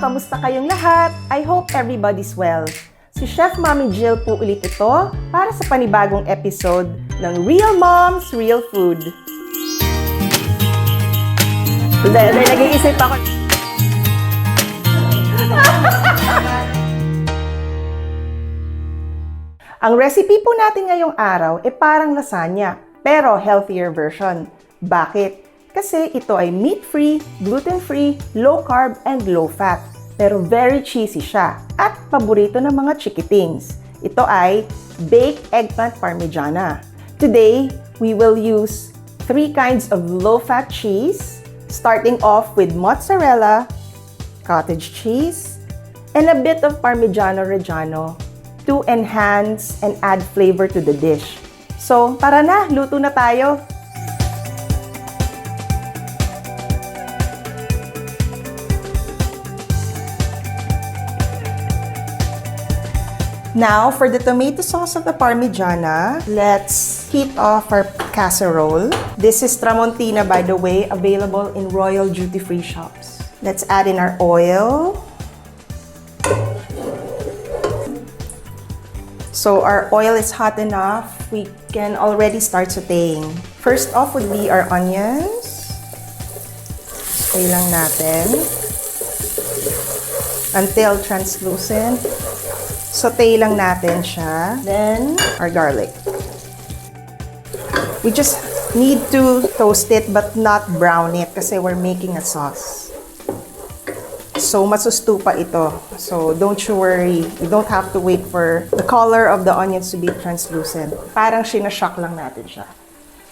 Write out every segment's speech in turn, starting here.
Kamusta kayong lahat? I hope everybody's well. Si Chef Mami Jill po ulit ito para sa panibagong episode ng Real Moms, Real Food. Nag-iisip ako. Ang recipe po natin ngayong araw ay parang lasagna, pero healthier version. Bakit? Kasi ito ay meat-free, gluten-free, low-carb, and low-fat. Pero very cheesy siya at paborito ng mga chikitings. Ito ay baked eggplant parmigiana. Today, we will use 3 kinds of low-fat cheese, starting off with mozzarella, cottage cheese, and a bit of Parmigiano Reggiano to enhance and add flavor to the dish. So, tara na, luto na tayo! Now, for the tomato sauce of the Parmigiana, let's heat off our casserole. This is Tramontina, by the way, available in Royal Duty-Free shops. Let's add in our oil. So our oil is hot enough, we can already start sauteing. First off would be our onions. Saute lang natin until translucent. Saute lang natin siya. Then, our garlic. We just need to toast it but not brown it kasi we're making a sauce. So, masusto pa ito. So, don't you worry. You don't have to wait for the color of the onions to be translucent. Parang sinashock lang natin siya.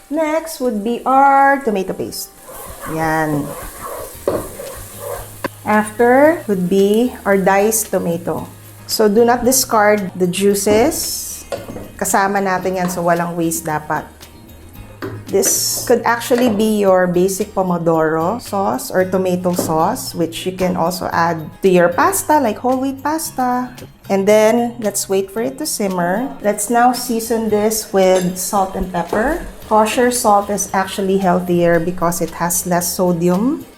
Next would be our tomato paste. Yan. After would be our diced tomato. So, do not discard the juices. Kasama natin yan, so walang waste dapat. This could actually be your basic pomodoro sauce or tomato sauce, which you can also add to your pasta, like whole wheat pasta. And then, let's wait for it to simmer. Let's now season this with salt and pepper. Kosher salt is actually healthier because it has less sodium.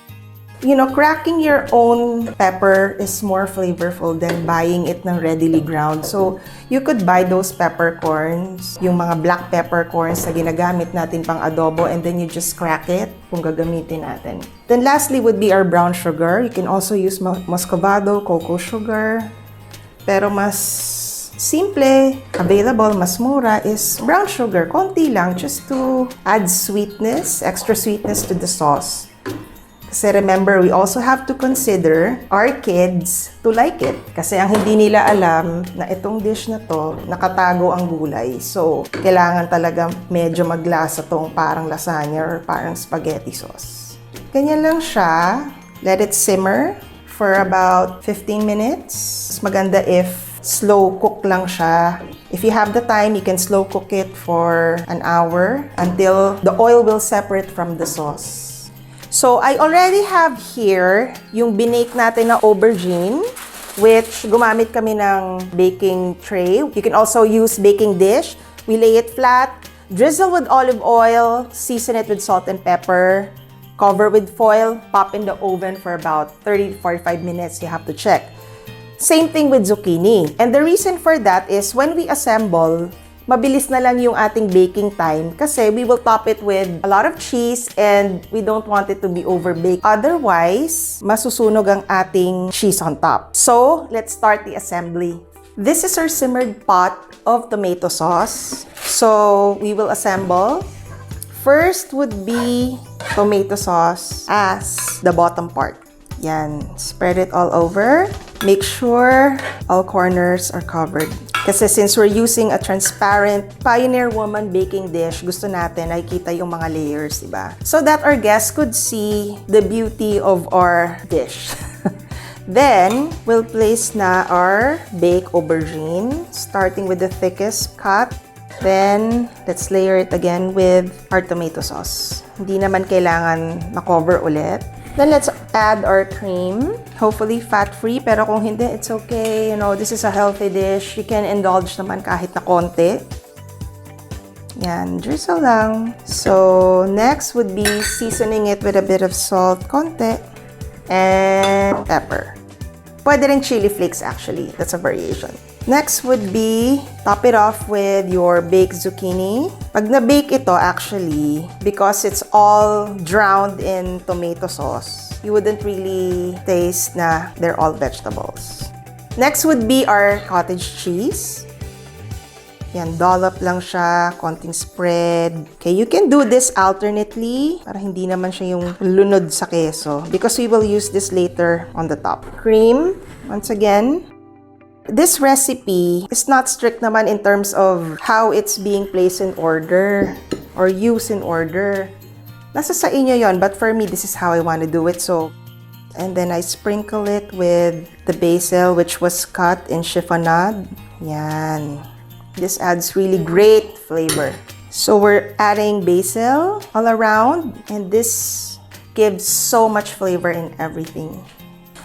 You know, cracking your own pepper is more flavorful than buying it ng readily ground. So, you could buy those peppercorns, yung mga black peppercorns na ginagamit natin pang adobo, and then you just crack it kung gagamitin natin. Then lastly would be our brown sugar. You can also use muscovado, cocoa sugar. Pero mas simple, available, mas mura is brown sugar. Konti lang, just to add sweetness, extra sweetness to the sauce. Kasi remember, we also have to consider our kids to like it. Kasi ang hindi nila alam na itong dish na to, nakatago ang gulay. So, kailangan talaga medyo maglasa tong parang lasagna or parang spaghetti sauce. Ganyan lang siya. Let it simmer for about 15 minutes. Mas maganda if slow cook lang siya. If you have the time, you can slow cook it for an hour until the oil will separate from the sauce. So, I already have here yung binake natin na aubergine, which gumamit kami ng baking tray. You can also use baking dish. We lay it flat, drizzle with olive oil, season it with salt and pepper, cover with foil, pop in the oven for about 30 to 45 minutes. You have to check. Same thing with zucchini. And the reason for that is when we assemble, mabilis na lang yung ating baking time kasi we will top it with a lot of cheese and we don't want it to be overbaked. Otherwise, masusunog ang ating cheese on top. So, let's start the assembly. This is our simmered pot of tomato sauce. So, we will assemble. First would be tomato sauce as the bottom part. Yan. Spread it all over. Make sure all corners are covered. Kasi since we're using a transparent Pioneer Woman baking dish, gusto natin nakikita yung mga layers, diba? So that our guests could see the beauty of our dish. Then, we'll place na our baked aubergine, starting with the thickest cut. Then, let's layer it again with our tomato sauce. Hindi naman kailangan makover ulit. Then, let's add our cream. Hopefully, fat-free. Pero kung hindi, it's okay. You know, this is a healthy dish. You can indulge naman kahit na konti. Yan, drizzle lang. So, next would be seasoning it with a bit of salt, konti, and pepper. Pwede rin chili flakes actually. That's a variation. Next would be, top it off with your baked zucchini. Pag na-bake ito actually, because it's all drowned in tomato sauce, you wouldn't really taste na they're all vegetables. Next would be our cottage cheese. Yan, dollop lang siya, konting spread. Okay, you can do this alternately para hindi naman siya yung lunod sa keso because we will use this later on the top. Cream, once again. This recipe is not strict naman in terms of how it's being placed in order or used in order. Nasa sa inyo yon, but for me, this is how I want to do it. So, and then I sprinkle it with the basil which was cut in chiffonade. Yan. This adds really great flavor. So we're adding basil all around and this gives so much flavor in everything.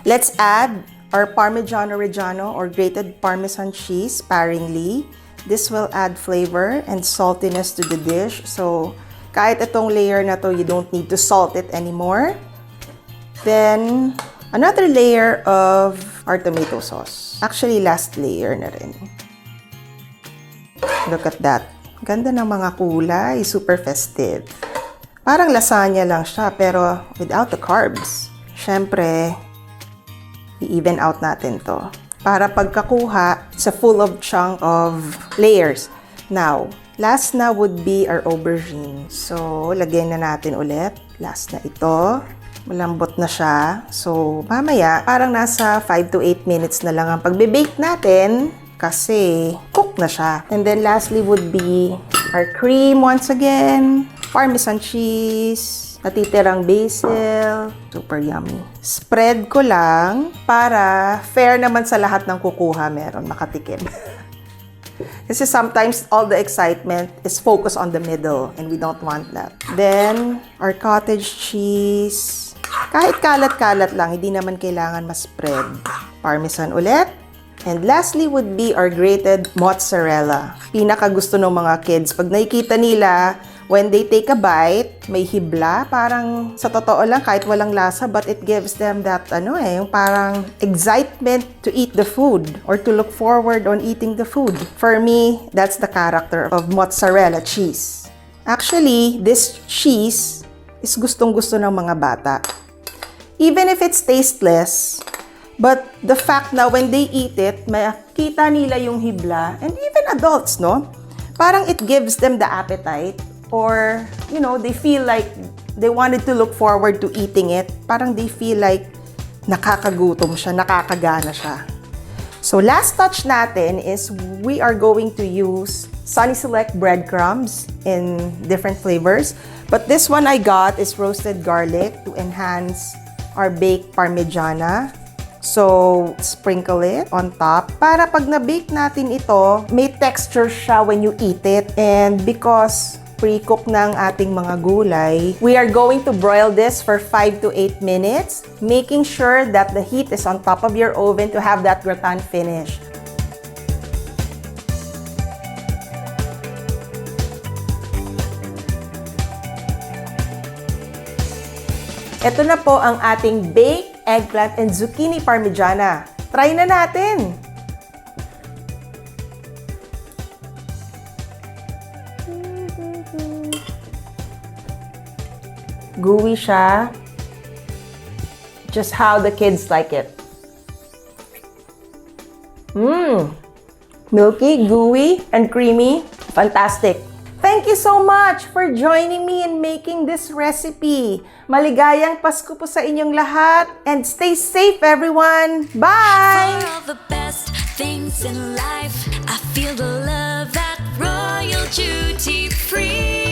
Let's add our Parmigiano Reggiano or grated Parmesan cheese sparingly. This will add flavor and saltiness to the dish. So kahit itong layer na to, you don't need to salt it anymore. Then another layer of our tomato sauce. Actually, last layer na rin. Look at that. Ganda ng mga kulay. Super festive. Parang lasagna lang siya, pero without the carbs. Siyempre, i-even out natin to. Para pagkakuha, it's a full of chunk of layers. Now, last na would be our aubergine. So, lagyan na natin ulit. Last na ito. Malambot na siya. So, mamaya, parang nasa 5 to 8 minutes na lang ang pagbe-bake natin. Kasi cook na siya. And then lastly would be our cream once again. Parmesan cheese. Natitirang basil. Super yummy. Spread ko lang para fair naman sa lahat ng kukuha meron makatikim. Kasi sometimes all the excitement is focused on the middle and we don't want that. Then our cottage cheese. Kahit kalat-kalat lang, hindi naman kailangan ma-spread. Parmesan ulit. And lastly would be our grated mozzarella. Pinaka gusto ng mga kids. Pag nakikita nila, when they take a bite, may hibla. Parang sa totoo lang, kahit walang lasa, but it gives them that, yung parang excitement to eat the food or to look forward on eating the food. For me, that's the character of mozzarella cheese. Actually, this cheese is gustong-gusto ng mga bata. Even if it's tasteless, but the fact na when they eat it, makita nila yung hibla, and even adults, no? Parang it gives them the appetite, or, they feel like they wanted to look forward to eating it. Parang they feel like nakakagutom siya, nakakagana siya. So last touch natin is we are going to use Sunny Select breadcrumbs in different flavors. But this one I got is roasted garlic to enhance our baked Parmigiana. So, sprinkle it on top. Para pag na-bake natin ito, may texture siya when you eat it. And because pre-cook ng ating mga gulay, we are going to broil this for 5 to 8 minutes, making sure that the heat is on top of your oven to have that gratin finished. Ito na po ang ating baked eggplant and zucchini parmigiana. Try na natin! Gooey siya. Just how the kids like it. Milky, gooey, and creamy. Fantastic! Thank you so much for joining me in making this recipe. Maligayang Pasko po sa inyong lahat. And stay safe, everyone. Bye! For all the best things in life, I feel the love at Royal Duty Free.